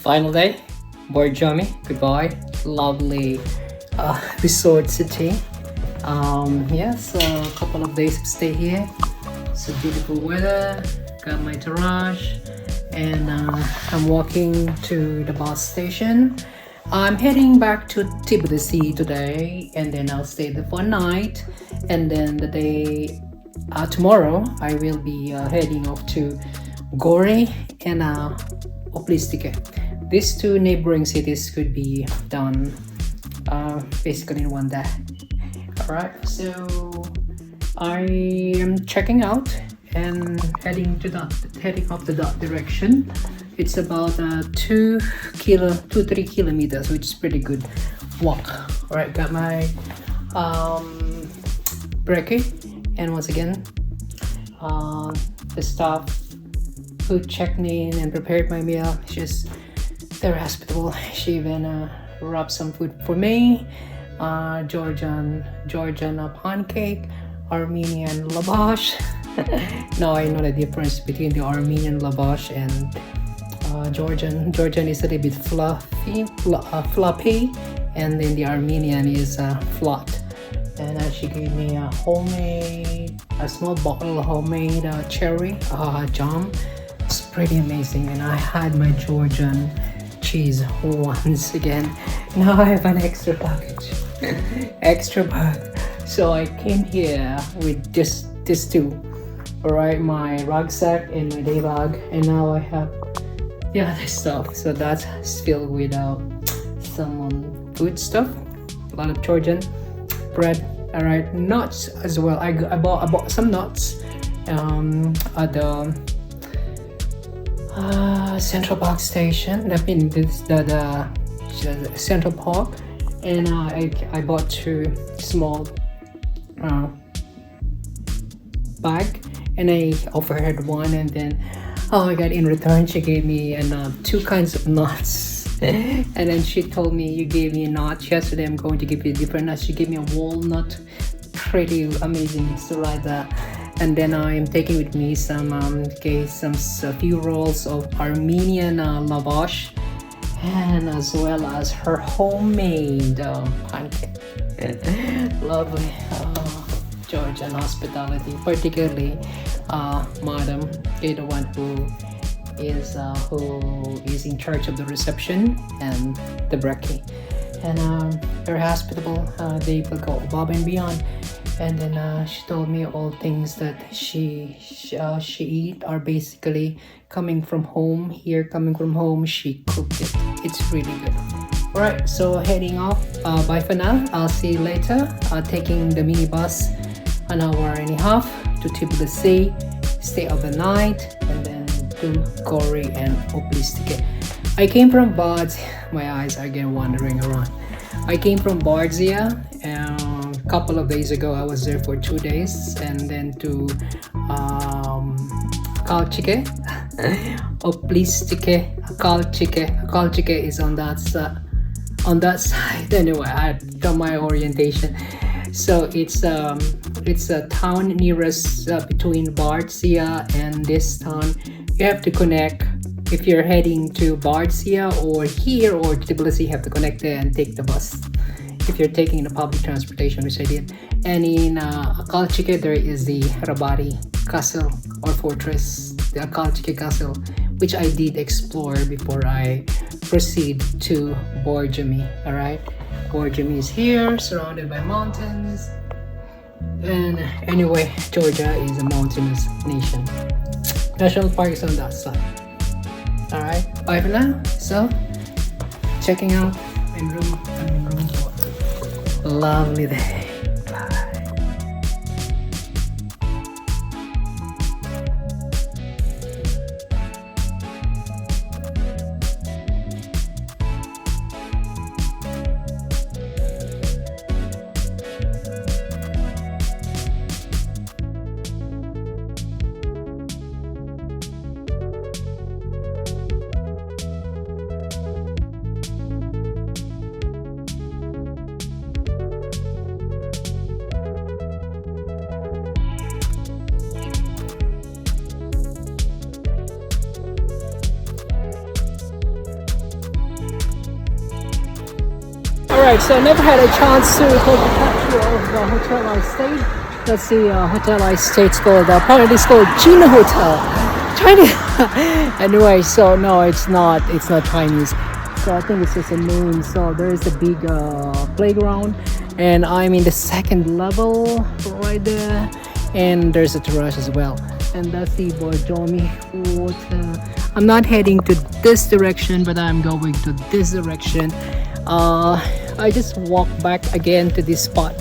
Final day, Borjomi, goodbye. Lovely resort city. Yes, a couple of days of stay here. It's a beautiful weather. Got my garage, and I'm walking to the bus station. I'm heading back to Tbilisi today, and then I'll stay there for a night. And then the day tomorrow, I will be heading off to Gore and Oplistike. These two neighboring cities could be done basically in one day. Alright, so I am checking out and heading off to that direction. It's about 3 kilometers, which is pretty good walk. Alright, got my brekkie, and once again the staff who checked me in and prepared my meal, they're hospitable. She even wrapped some food for me. Georgian pancake, Armenian lavash. Now I know the difference between the Armenian lavash and Georgian. Georgian is a little bit floppy, and then the Armenian is flat. And she gave me a small bottle of homemade cherry jam. It's pretty amazing. And I had my Georgian cheese once again. Now I have an extra package, extra bag. So I came here with this two. Alright, my rucksack and my day bag, and now I have the other stuff. So that's filled with some food stuff, a lot of Georgian bread. Alright, nuts as well. I bought some nuts at the Central Park station. I mean, the Central Park, and I bought 2 small bag, and I offered one, and then oh my god, in return she gave me 2 kinds of nuts. And then she told me, you gave me a nut yesterday, I'm going to give you a different nut. She gave me a walnut, pretty amazing. So like that. And then I'm taking with me some a few rolls of Armenian lavash, and as well as her homemade pancake. Lovely Georgian hospitality, particularly Madam, the one who is in charge of the reception and the brekkie, and very hospitable. They will go above and beyond. And then she told me all things that she eat are basically coming from home. She cooked it. It's really good. Alright, so heading off. Bye for now. I'll see you later. Taking the minibus an hour and a half to Tbilisi, stay overnight, and then to Gore and Oplistike. I came from Bards. My eyes are getting wandering around. I came from Bardzia a couple of days ago. I was there for 2 days, and then to Kalchike, Oplistike, Kalchike is on that side. Anyway, I've done my orientation. So it's a town nearest between Bardzia and this town. You have to connect. If you're heading to Bardzia or here or Tbilisi, you have to connect there and take the bus. If you're taking the public transportation, which I did. And in Kalchike, there is the Rabari Castle or fortress, the Kalchike Castle, which I did explore before I proceed to Borjomi. Alright, Borjomi is here, surrounded by mountains. And anyway, Georgia is a mountainous nation. National Park is on that side. Alright, bye for now. So, checking out. I'm in room for a lovely day. Alright, so I never had a chance to take a picture of the hotel I stayed. That's the hotel I stayed. It's called, apparently it's called China Hotel. Chinese. Anyway, so no, it's not Chinese. So I think it's just a name. So there is a big playground, and I'm in the second level right there, and there's a terrace as well. And that's the Borjomi water. I'm not heading to this direction, but I'm going to this direction. I just walked back again to this spot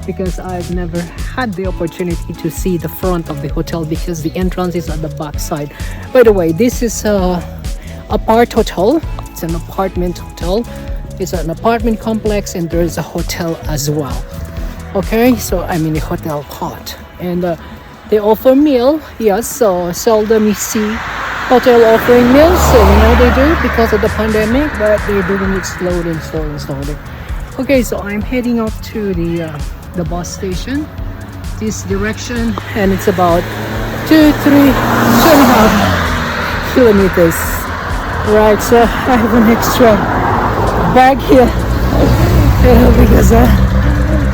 because I've never had the opportunity to see the front of the hotel because the entrance is at the back side. By the way, this is a apart hotel. It's an apartment hotel. It's an apartment complex, and there is a hotel as well. Okay, so I'm in the hotel part, and they offer meal. Yes, so seldom you see hotel offering meals. So they do because of the pandemic, but they're doing it slowly. Okay, so I'm heading up to the bus station, this direction, and it's about 2.5 kilometers. Right, so I have an extra bag here because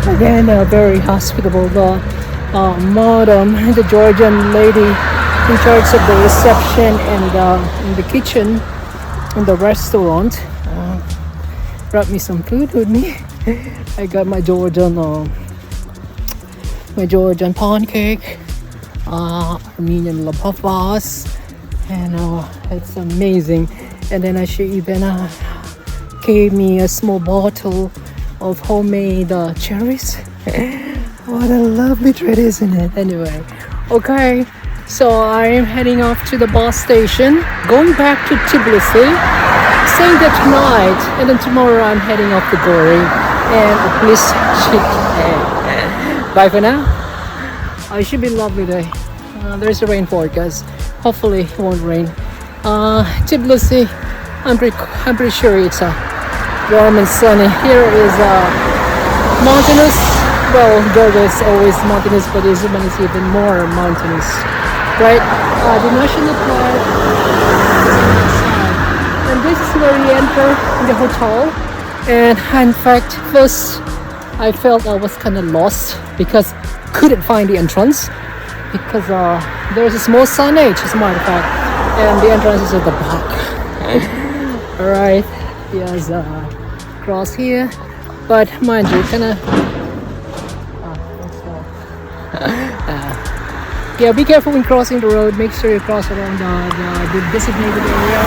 again, a very hospitable madam, the Georgian lady in charge of the reception and in the kitchen in the restaurant, brought me some food with me. I got my Georgian pancake, Armenian lavas, and it's amazing. And then she even gave me a small bottle of homemade cherries. What a lovely treat, isn't it? Anyway, okay, so I'm heading off to the bus station, going back to Tbilisi, staying there tonight, and then tomorrow I'm heading off to Gori and a police chicken. Bye for now. It should be a lovely day. There's a rain forecast. Hopefully it won't rain. Tbilisi, I'm pretty sure it's warm and sunny. Here is mountainous. Well, Georgia is always mountainous, but this one is even more mountainous, right? The national park is on the side, and this is where we enter the hotel. And in fact, first I felt I was kind of lost because couldn't find the entrance because there's a small signage, as a matter of fact, and the entrance is at the back. All right, there's cross here, but mind you, kind of. Yeah, be careful when crossing the road. Make sure you cross around the designated area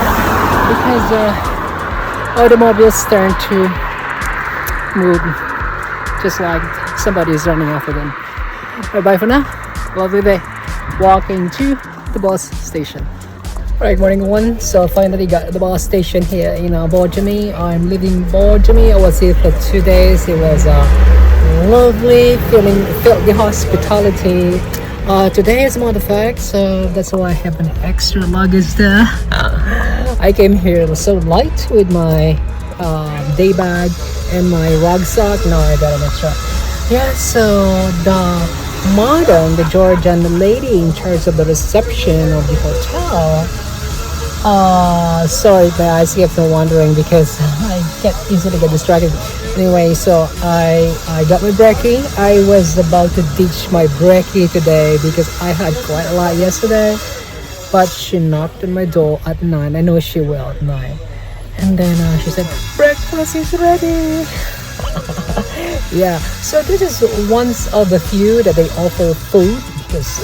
because automobiles tend to move just like somebody is running after them. Bye for now. Lovely day. Walking to the bus station. Right, morning one. So finally got the bus station here in Borjomi. I'm living in Borjomi. I was here for 2 days. It was lovely. Felt the hospitality. Today, as a matter of fact, so that's why I have an extra luggage there. I came here, it was so light with my day bag and my rucksack. Now I got an extra. Yeah, so the madam, the Georgian lady in charge of the reception of the hotel. Sorry, my eyes kept on wandering because I easily get distracted. Anyway, so I got my brekkie. I was about to ditch my brekkie today because I had quite a lot yesterday. But she knocked on my door at 9. I know she will at 9. And then she said, breakfast is ready. Yeah, so this is one of the few that they offer food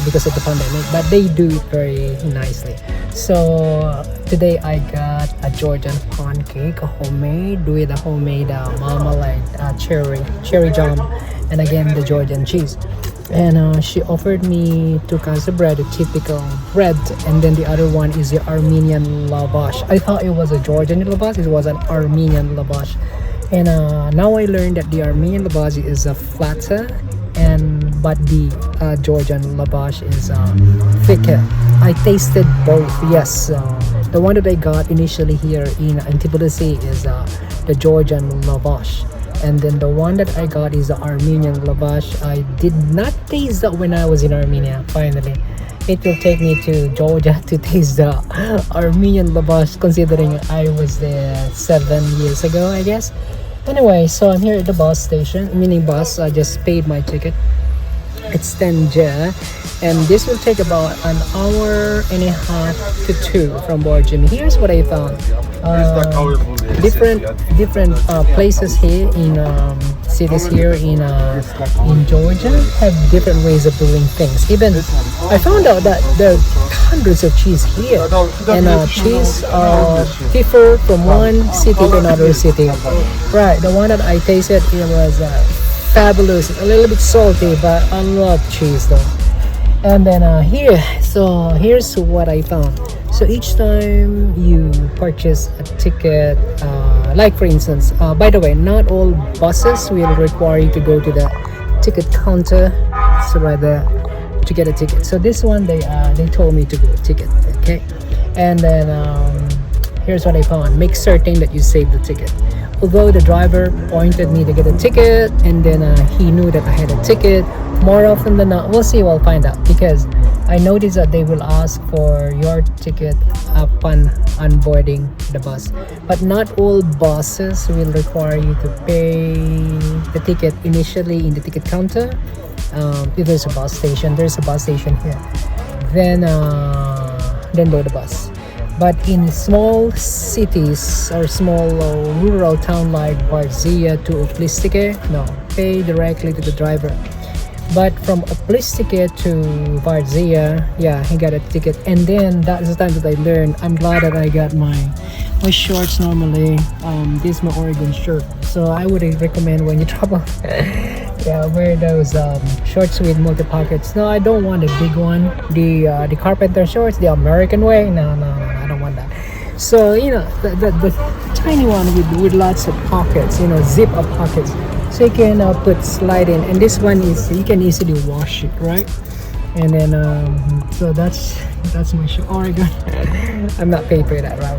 because of the pandemic, but they do it very nicely. So today I got a Georgian pancake, homemade with a homemade marmalade, cherry jam, and again the Georgian cheese. And she offered me 2 kinds of bread, a typical bread, and then the other one is the Armenian lavash. I thought it was a Georgian lavash, it was an Armenian lavash. And now I learned that the Armenian lavash is flatter, but the Georgian lavash is thicker. I tasted both. Yes, the one that I got initially here in Tbilisi is the Georgian lavash, and then the one that I got is the Armenian lavash. I did not taste that when I was in Armenia. Finally, it will take me to Georgia to taste the Armenian lavash, considering I was there 7 years ago, I guess. Anyway, so I'm here at the bus station, meaning bus. I just paid my ticket. It's 10 ja, and this will take about an hour and a half to two from Borjomi. Here's what I found. Different places here in cities here in Georgia have different ways of doing things. Even I found out that there are hundreds of cheese here, and cheese differ from one city to another city. Right, the one that I tasted it was fabulous, a little bit salty, but I love cheese though. And then here's what I found. So each time you purchase a ticket, like for instance, by the way, not all buses will require you to go to the ticket counter, so right there, to get a ticket. So this one they told me to go ticket, okay. And then here's what I found: make certain that you save the ticket. Although the driver pointed me to get a ticket, and then he knew that I had a ticket, more often than not, we'll see, we'll find out, because I noticed that they will ask for your ticket upon onboarding the bus. But not all buses will require you to pay the ticket initially in the ticket counter. If there's a bus station here. Then load the bus. But in small cities or small rural town like Barzia to Tbilisi, no, pay directly to the driver. But from Tbilisi to Barzia, yeah, he got a ticket. And then that's the time that I learned. I'm glad that I got my shorts normally. This is my Oregon shirt. So I would recommend when you travel, yeah, wear those shorts with multi pockets. No, I don't want the big one, the carpenter shorts, the American way. No, I don't want that. So the tiny one with lots of pockets, zip up pockets, so you can put slide in. And this one is you can easily wash it, right? And then so that's my shirt. Oregon. I'm not paying for that, right?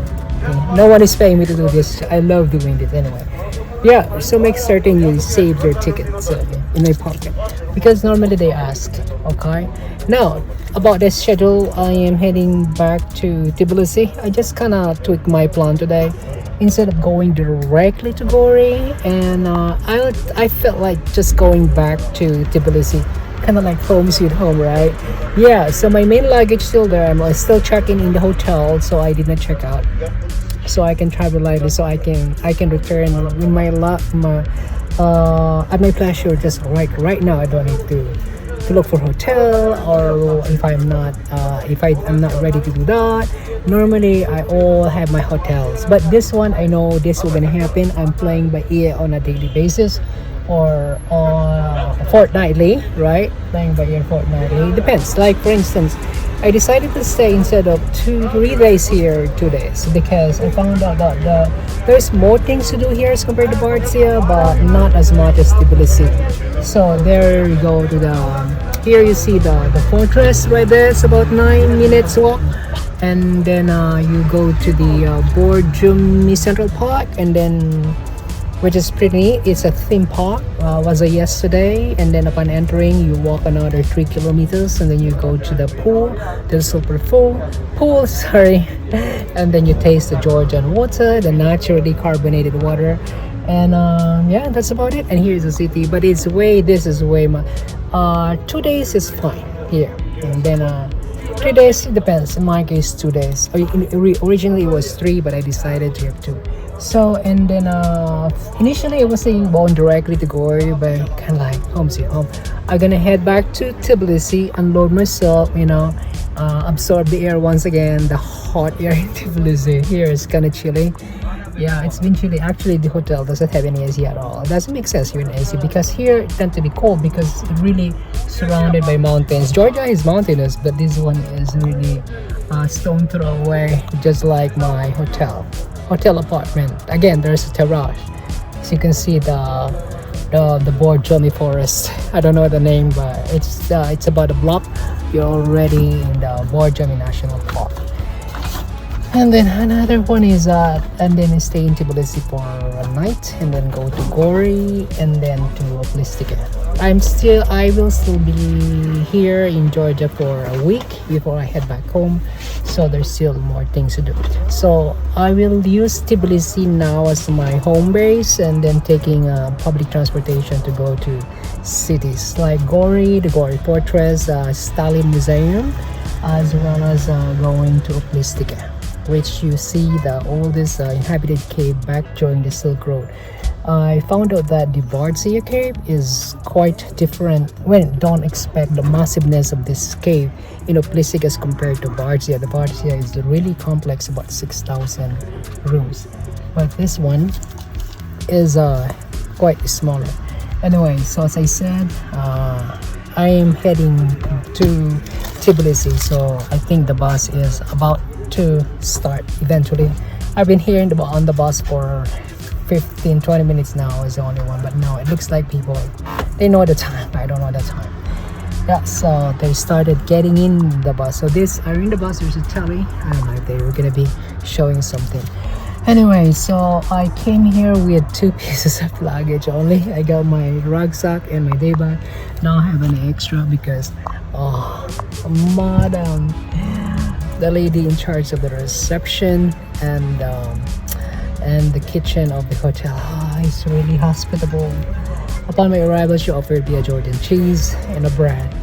No one is paying me to do this. I love doing this anyway. Yeah, so make certain you save your tickets in my pocket, because normally they ask. Okay, now about the schedule, I am heading back to Tbilisi. I just kind of tweaked my plan today. Instead of going directly to Gori, and I felt like just going back to Tbilisi, kind of like home sweet home, right? Yeah, so my main luggage still there. I'm still checking in the hotel, so I did not check out, so I can travel lightly, so I can return in at my pleasure. Just right now, I don't need to look for hotel, or if I'm not ready to do that. Normally I all have my hotels, but this one I know this will gonna happen. I'm playing by ear on a daily basis, or fortnightly, right? Playing by ear fortnightly, depends. Like for instance, I decided to stay instead of 3 days here, 2 days, because I found out that there's more things to do here as compared to Barzia, but not as much as Tbilisi. So there you go to here you see the fortress right there. It's about 9 minutes walk, and then you go to the Borjomi Central Park, and then which is pretty neat. It's a theme park. Was yesterday, and then upon entering, you walk another 3 kilometers, and then you go to the pool, the super pool, sorry, and then you taste the Georgian water, the naturally carbonated water, and yeah, that's about it. And here's the city, but this is way 2 days is fine here, and then 3 days, it depends. In my case, 2 days. Originally it was 3, but I decided to have 2. So, and then initially I was saying going directly to Gori, but kind of like home sweet home. I'm gonna head back to Tbilisi, unload myself, absorb the air once again, the hot air in Tbilisi. Here is kind of chilly. Yeah, it's been chilly. Actually, the hotel doesn't have any AC at all. It doesn't make sense here in AC, because here it tends to be cold because it's really surrounded by mountains. Georgia is mountainous, but this one is really stone throw away, just like my hotel apartment. Again, there's a terrace, so you can see the Borjomi forest. I don't know the name, but it's about a block. You're already in the Borjomi National Park. And then another one is and then I stay in Tbilisi for night, and then go to Gori, and then to Oplistica. I will still be here in Georgia for a week before I head back home, so there's still more things to do. So I will use Tbilisi now as my home base, and then taking public transportation to go to cities like Gori, the Gori Fortress, Stalin Museum, as well as going to Oplistica, which you see the oldest inhabited cave back during the Silk Road. I found out that the Borjomi cave is quite different. Don't expect the massiveness of this cave in Oplistica as compared to Borjomi. The Borjomi is really complex, about 6,000 rooms, but this one is quite smaller. Anyway, so as I said, I am heading to Tbilisi, so I think the bus is about to start eventually. I've been here on the bus for 15-20 minutes now is the only one, but no, it looks like people, they know the time. I don't know the time. Yeah, so they started getting in the bus. So this are in the bus. There's a telly. I don't know if they were gonna be showing something. Anyway, so I came here with 2 pieces of luggage only. I got my rucksack and my day bag. Now I have an extra because madam, the lady in charge of the reception and the kitchen of the hotel is really hospitable. Upon my arrival, she offered me a Georgian cheese and a bread.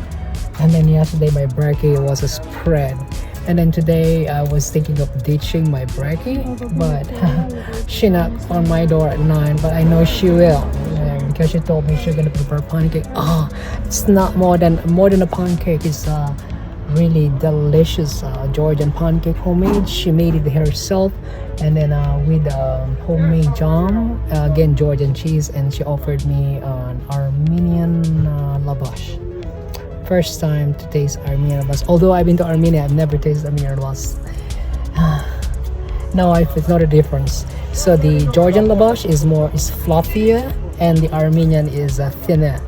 And then yesterday my brekkie was a spread. And then today I was thinking of ditching my brekkie, but she knocked on my door at 9, but I know she will, because she told me she's gonna prepare pancake. It's not more than a pancake. It's really delicious Georgian pancake, homemade. She made it herself, and then with homemade jam, again Georgian cheese, and she offered me an Armenian lavash. First time to taste Armenian lavash. Although I've been to Armenia, I've never tasted Armenian lavash. Now I know the difference. So the Georgian lavash is fluffier, and the Armenian is thinner.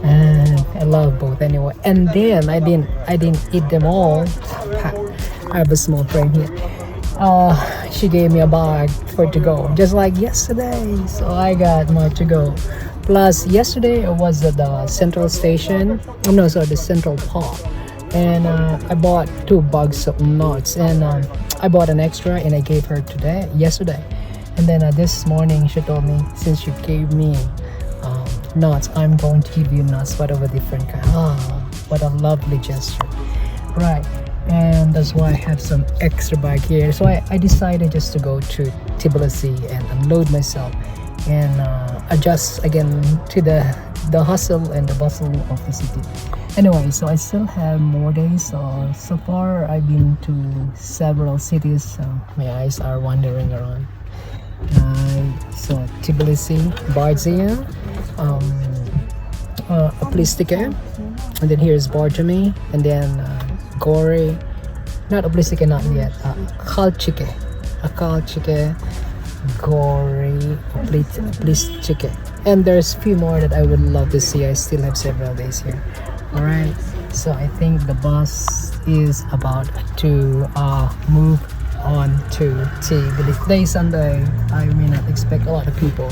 And I love both anyway. And then I didn't eat them all. I have a small frame here. She gave me a bag for to go, just like yesterday. So I got more to go. Plus yesterday I was at the central station. The Central Park, and I bought 2 bags of nuts, and I bought an extra and I gave her yesterday. And then this morning she told me, since you gave me nuts, I'm going to give you nuts, but of a different kind. What a lovely gesture, right? And that's why I have some extra bag here. So I decided just to go to Tbilisi and unload myself and adjust again to the hustle and the bustle of the city. Anyway, so I still have more days. So far I've been to several cities, so my eyes are wandering around. So Tbilisi, Borjomi, Oplistica, and then here's Borjomi, and then Gori, not Oplistica, not yet, Akalchike, Gori, Oplistica, and there's a few more that I would love to see. I still have several days here. All right, so I think the bus is about to move on to Tbilisi. Today is Sunday. I may not expect a lot of people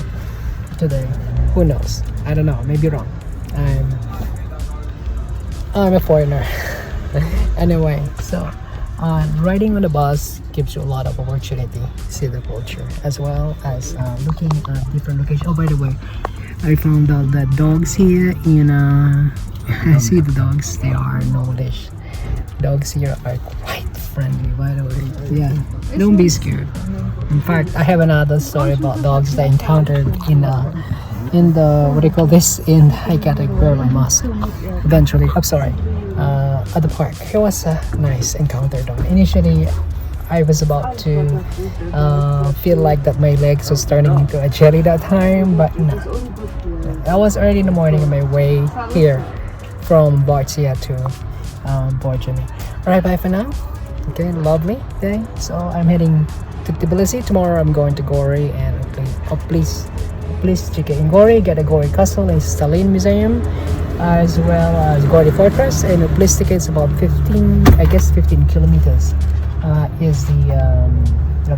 today. Who knows? I don't know. Maybe wrong. I'm a foreigner. Anyway, so riding on the bus gives you a lot of opportunity to see the culture, as well as looking at different locations. Oh, by the way, I found out that dogs here in I see the dogs. They are no-leash. Dogs here are quite friendly, by the way. Yeah, don't be scared. In fact, I have another story about dogs that I encountered in the what do you call this? I gotta wear my mask eventually. I'm sorry. At the park, it was a nice encounter though. Initially, I was about to feel like that my legs was turning into a jelly that time, but no. I was early in the morning on my way here from Borjomi to Borjomi. Alright, bye for now. Okay, lovely day. So I'm heading to Tbilisi. Tomorrow I'm going to Gori and please check it in Gori. Get a Gori Castle and Stalin Museum, as well as Gori Fortress. And Oplistica is about 15 kilometers. Is the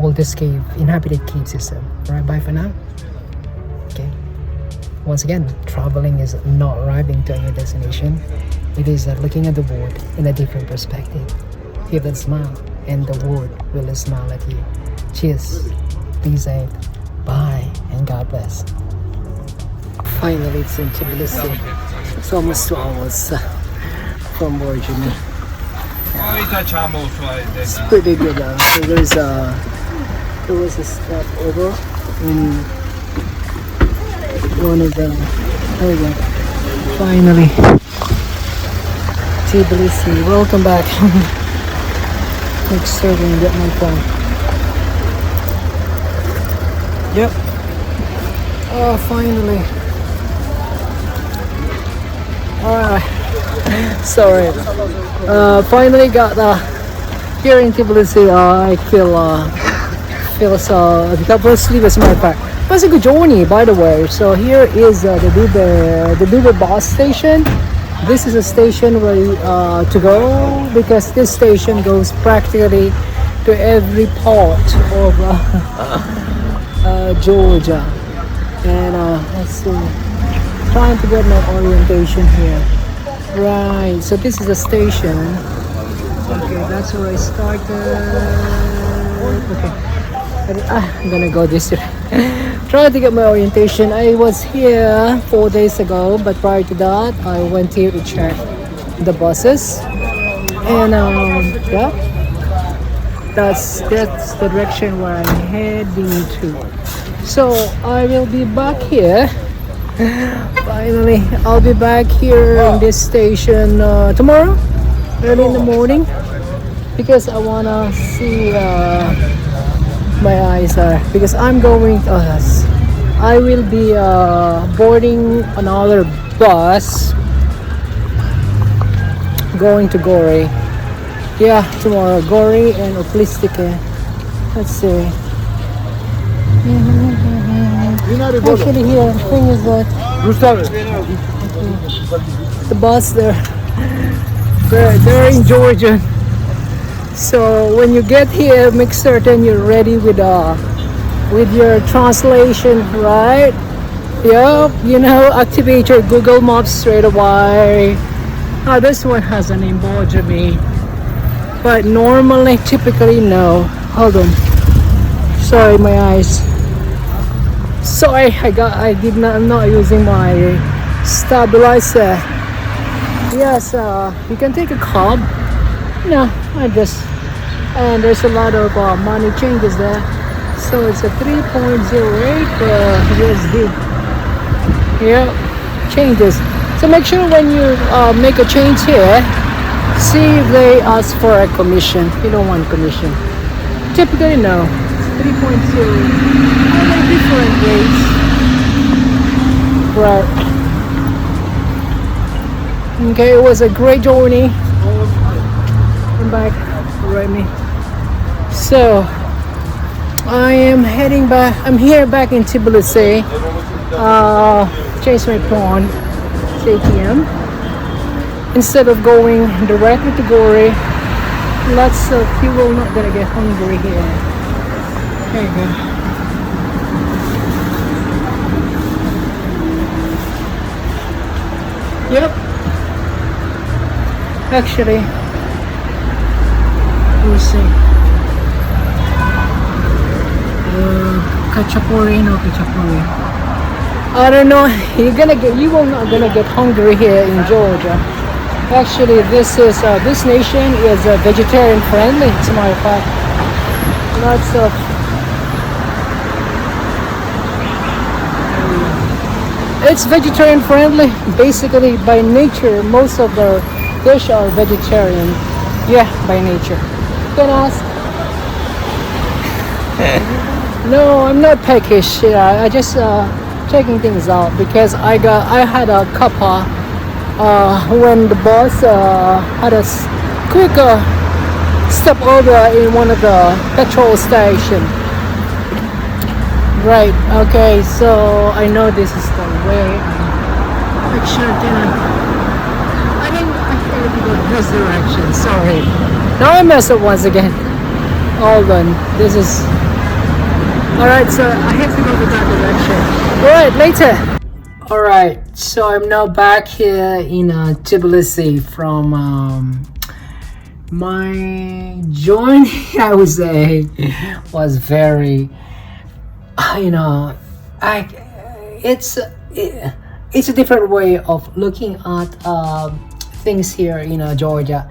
oldest cave, inhabited cave system. Right, bye for now. Okay. Once again, traveling is not arriving to your destination. It is looking at the world in a different perspective. Give that smile, and the world will smile at you. Cheers. Be safe. Bye, and God bless. Finally, it's in Tbilisi. It's almost 2 hours from Borjomi. It's pretty good. There was a step over in one of them. There we go. Finally, Tbilisi. Welcome back. Make sure to get my phone. Yep. Oh, finally. Alright. Sorry. Finally got here in Tbilisi. I feel a couple of sleep as a matter of fact. It was a good journey, by the way. So here is the Dube bus station. This is a station where to go, because this station goes practically to every part of Georgia. And let's see, trying to get my orientation here. Right, so this is a station. Okay, that's where I started. Okay, I'm gonna go this way. Trying to get my orientation. I was here 4 days ago, but prior to that, I went here to check the buses. And yeah, that's the direction where I'm heading to. So I will be back here. Finally, I'll be back here in this station tomorrow, early in the morning, because I wanna see my eyes are, because I'm going. I will be boarding another bus going to Gori. Yeah, tomorrow, Gori and Oplistike. Let's see. Actually, here the thing is that the bus they're in Georgian. So when you get here, make certain you're ready with your translation, right? Yep, activate your Google Maps straight away. This one has a name, Borjomi, but normally, typically, no. Hold on. Sorry, my eyes. Sorry, I'm not using my stabilizer. Yes, you can take a cab. No, and there's a lot of money changes there. So it's a 3.08 USD. Yeah, changes. So make sure when you make a change here, see if they ask for a commission. You don't want commission. Typically, no. 3.0. Different rates. Right. Okay, it was a great journey. I'm back. Right, me. So I am heading back. I'm here back in Tbilisi. Changed my plan. It's 8 p.m. Instead of going directly to Gori, lots of people not gonna get hungry here. There you go. Yep. Actually, let me see. Kachapuri, no kachapuri. I don't know. You will not gonna get hungry here in Georgia. Actually, this nation is vegetarian friendly. As a matter of fact, lots of. It's vegetarian friendly. Basically, by nature, most of the dish are vegetarian. Yeah, by nature. You can ask. No, I'm not peckish. I just checking things out, because I had a kappa when the boss had a quick step over in one of the petrol stations. Right, okay, so I know this is the way. Make sure I failed to go this direction, sorry. Now I messed up once again. Hold on, this is Alright, so I have to go to that direction. Alright, later. Alright, so I'm now back here in Tbilisi from my journey, I would say, was very, you know, I it's a different way of looking at things here in Georgia,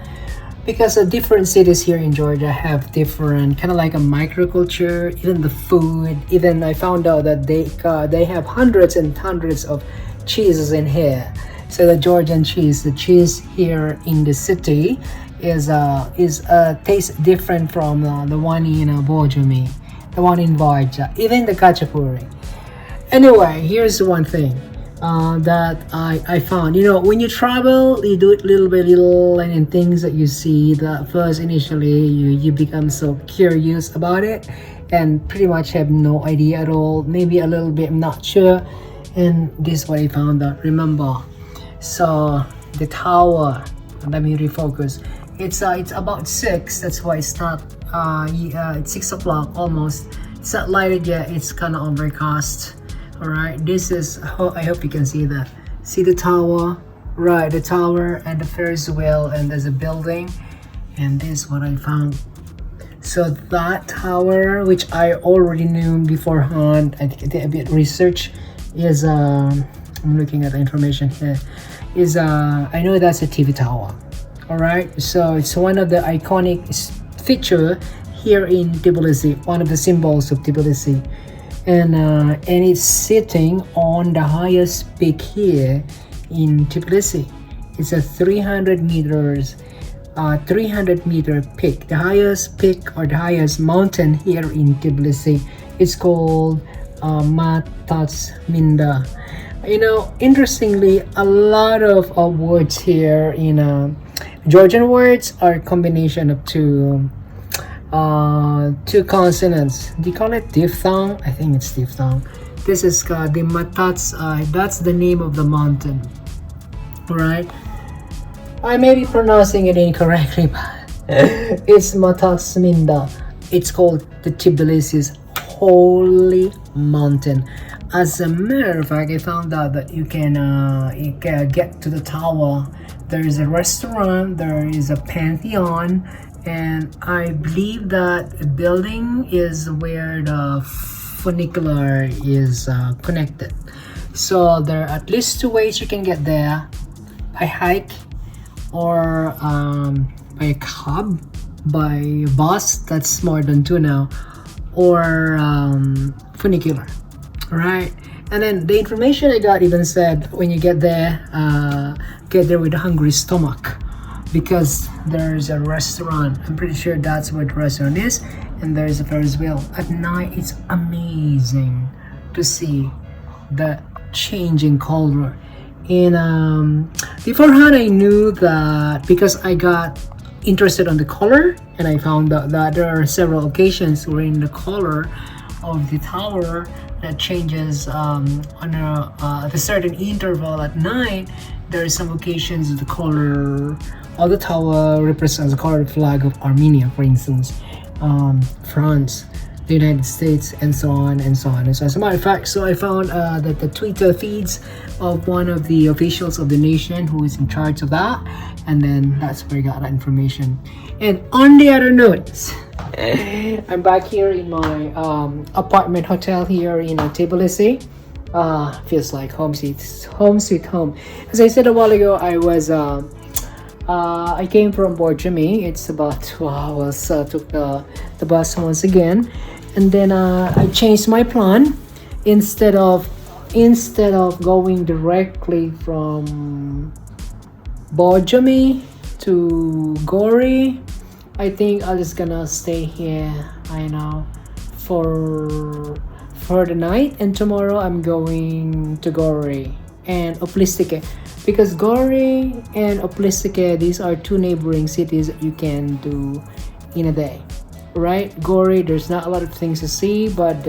because different cities here in Georgia have different kind of like a microculture, even the food. Even I found out that they have hundreds and hundreds of cheeses in here. So the Georgian cheese, the cheese here in the city, is tastes different from the one in Borjomi, the one in Borja, even the kachapuri. Anyway, here's one thing that I found. You know, when you travel, you do it little by little, and in things that you see, that first initially you become so curious about it, and pretty much have no idea at all. Maybe a little bit, I'm not sure. And this is what I found out. Remember, so the tower. Let me refocus. It's about 6. That's why it's not. It's 6 o'clock almost. It's not lighted yet. It's kind of overcast. All right. This is. I hope you can see that. See the tower, right? The tower and the Ferris wheel, and there's a building. And this is what I found. So that tower, which I already knew beforehand, I did a bit research. Is I'm looking at the information here. Is I know that's a TV tower. All right, so it's one of the iconic feature here in Tbilisi, one of the symbols of Tbilisi, and it's sitting on the highest peak here in Tbilisi. It's a 300 meters 300-meter peak, the highest peak or the highest mountain here in Tbilisi. It's called Matats Minda. You know, interestingly, a lot of words here in Georgian words are a combination of two consonants. Do you call it diphthong? I think it's diphthong. This is the Matats. That's the name of the mountain. Right? I may be pronouncing it incorrectly, but it's Matats Minda. It's called the Tbilisi's holy mountain. As a matter of fact, I found out that you can get to the tower. There is a restaurant, there is a pantheon, and I believe that building is where the funicular is connected. So there are at least 2 ways you can get there: by hike, or by a cab, by bus. That's more than 2 now, or funicular. Right, and then the information I got even said when you get there with a hungry stomach, because there's a restaurant. I'm pretty sure that's where the restaurant is, and there's a Ferris wheel. At night, it's amazing to see the changing color. And beforehand, I knew that because I got interested on the color, and I found out that there are several occasions wherein the color of the tower that changes on at a certain interval at night. There are some occasions the color of the tower represents the colored flag of Armenia, for instance, France, the United States, and so on and so on. And so, as a matter of fact, so I found that the Twitter feeds of one of the officials of the nation who is in charge of that, and then that's where I got that information. And on the other notes, I'm back here in my apartment hotel here in Tbilisi. Feels like home sweet home. As I said a while ago, I came from Borjomi. It's about 2 hours. Took the bus once again, and then I changed my plan. Instead of going directly from Borjomi to Gori, I think I'm just gonna stay here, I know, for the night, and tomorrow I'm going to Gori and Oplistike, because Gori and Oplistike, these are 2 neighboring cities that you can do in a day, right? Gori, there's not a lot of things to see, but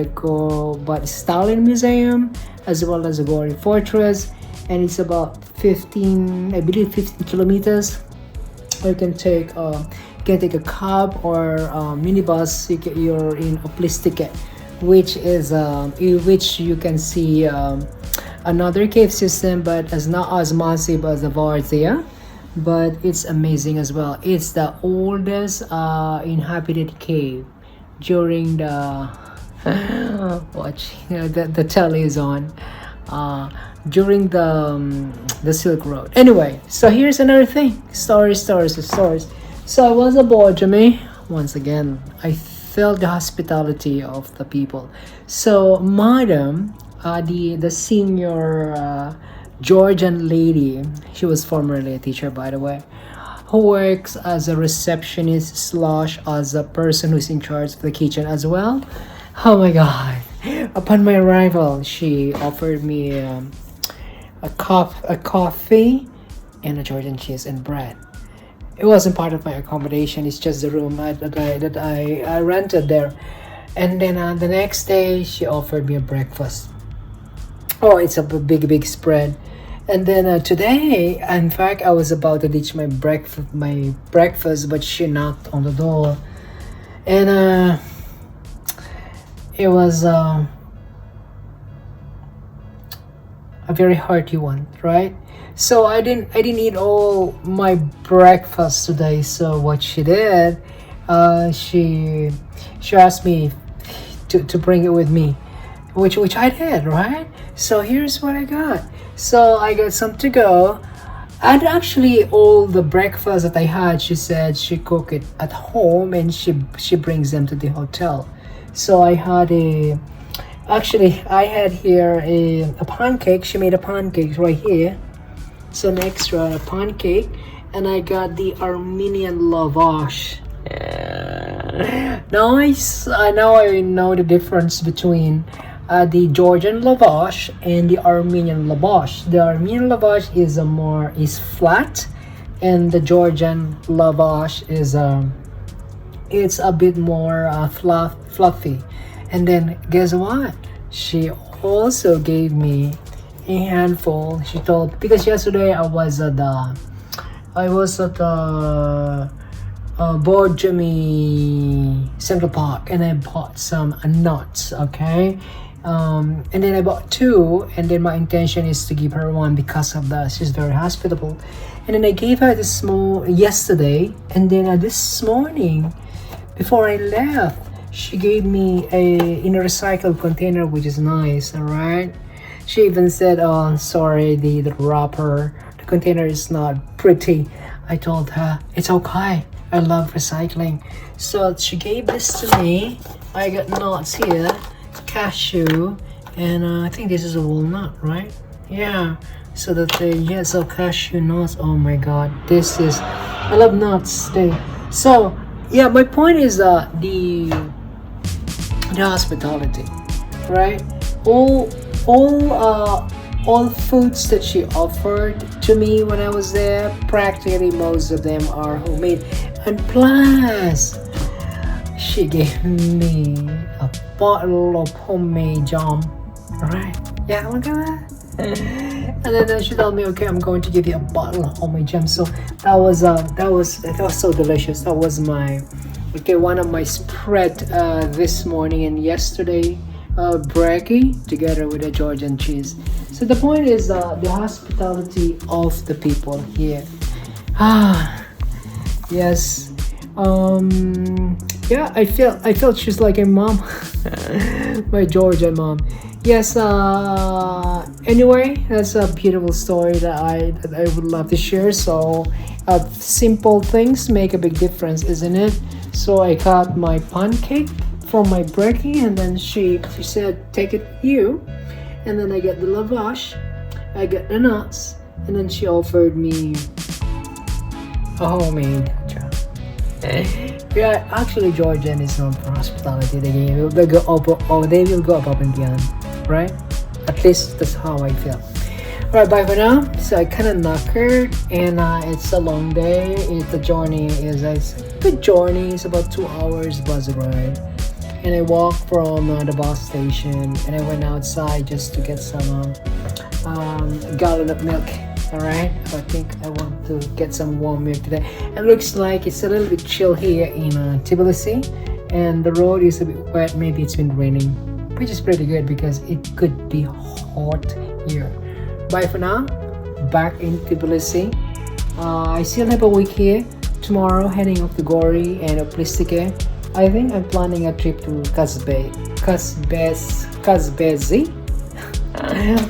Stalin Museum, as well as the Gori Fortress, and it's about 15 kilometers. Or you can take a cab or minibus. You're in Oplistike, which you can see another cave system, but as not as massive as the Varzea, but it's amazing as well. It's the oldest inhabited cave during the watch, the telly is on during the Silk Road. Anyway, so here's another thing: stories. So I was a Borjomi. Once again, I felt the hospitality of the people. So madam, the senior Georgian lady, she was formerly a teacher, by the way, who works as a receptionist slash as a person who's in charge of the kitchen as well. Oh my god. Upon my arrival, she offered me a coffee and a Georgian cheese and bread. It wasn't part of my accommodation, it's just the room that I rented there. And then the next day, she offered me a breakfast. Oh, it's a big spread. And then today, in fact, I was about to ditch my breakfast, but she knocked on the door, and it was a very hearty one, right? So I didn't eat all my breakfast today. So what she did, she asked me to bring it with me, which I did, right? So here's what I got. So I got some to go. And actually, all the breakfast that I had, she said she cook it at home and she brings them to the hotel. So I had I had here a pancake. She made a pancake right here. So an extra pancake, and I got the Armenian lavash. Now I know the difference between the Georgian lavash and the Armenian lavash. The Armenian lavash is flat, and the Georgian lavash is it's a bit more fluffy. And then guess what? She also gave me a handful. She told, because yesterday I was at the Borjomi Central Park, and I bought some nuts. Okay. And then I bought two, and then my intention is to give her one because of she's very hospitable. And then I gave her this small yesterday, and then this morning, before I left, she gave me in a recycled container, which is nice. All right. She even said, "Oh, sorry, the wrapper, the container is not pretty." I told her it's okay. I love recycling. So she gave this to me. I got nuts here. Cashew, and I think this is a walnut, right? Yeah. So so cashew nuts. Oh my god, I love nuts today. So yeah, my point is the hospitality, right? All foods that she offered to me when I was there, practically most of them are homemade, and plus she gave me a bottle of homemade jam. Right? Yeah, look at that. And then she told me, okay, I'm going to give you a bottle of homemade jam. So that was so delicious. That was one of my spread this morning and yesterday, brekkie together with the Georgian cheese. So the point is the hospitality of the people here. Yes. Yeah, I felt she's like a mom. My Georgian mom. Yes. Anyway, that's a beautiful story that I would love to share. So simple things make a big difference, isn't it? So I got my pancake from my brekkie, and then she said, take it with you. And then I got the lavash, I got the nuts, and then she offered me a homemade jam. Yeah, actually Georgian is known for hospitality. They will go above and beyond, right? At least that's how I feel. Alright, bye for now. So I kind of knackered, and it's a long day. The journey is a good journey. It's about 2 hours bus ride. And I walked from the bus station, and I went outside just to get some gallon of milk. Alright, I think I want to get some warm milk today. It looks like it's a little bit chill here in Tbilisi, and the road is a bit wet. Maybe it's been raining. which is pretty good because it could be hot here. Bye for now. Back in Tbilisi. I still have a week here. Tomorrow heading off to Gori and Plistike. I think I'm planning a trip to Kazbezi.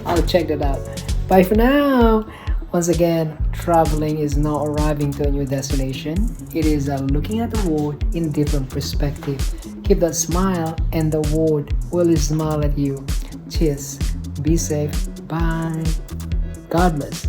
I'll check that out. Bye for now. Once again, traveling is not arriving to a new destination. It is looking at the world in different perspective. Keep that smile and the world will smile at you. Cheers. Be safe. Bye. God bless.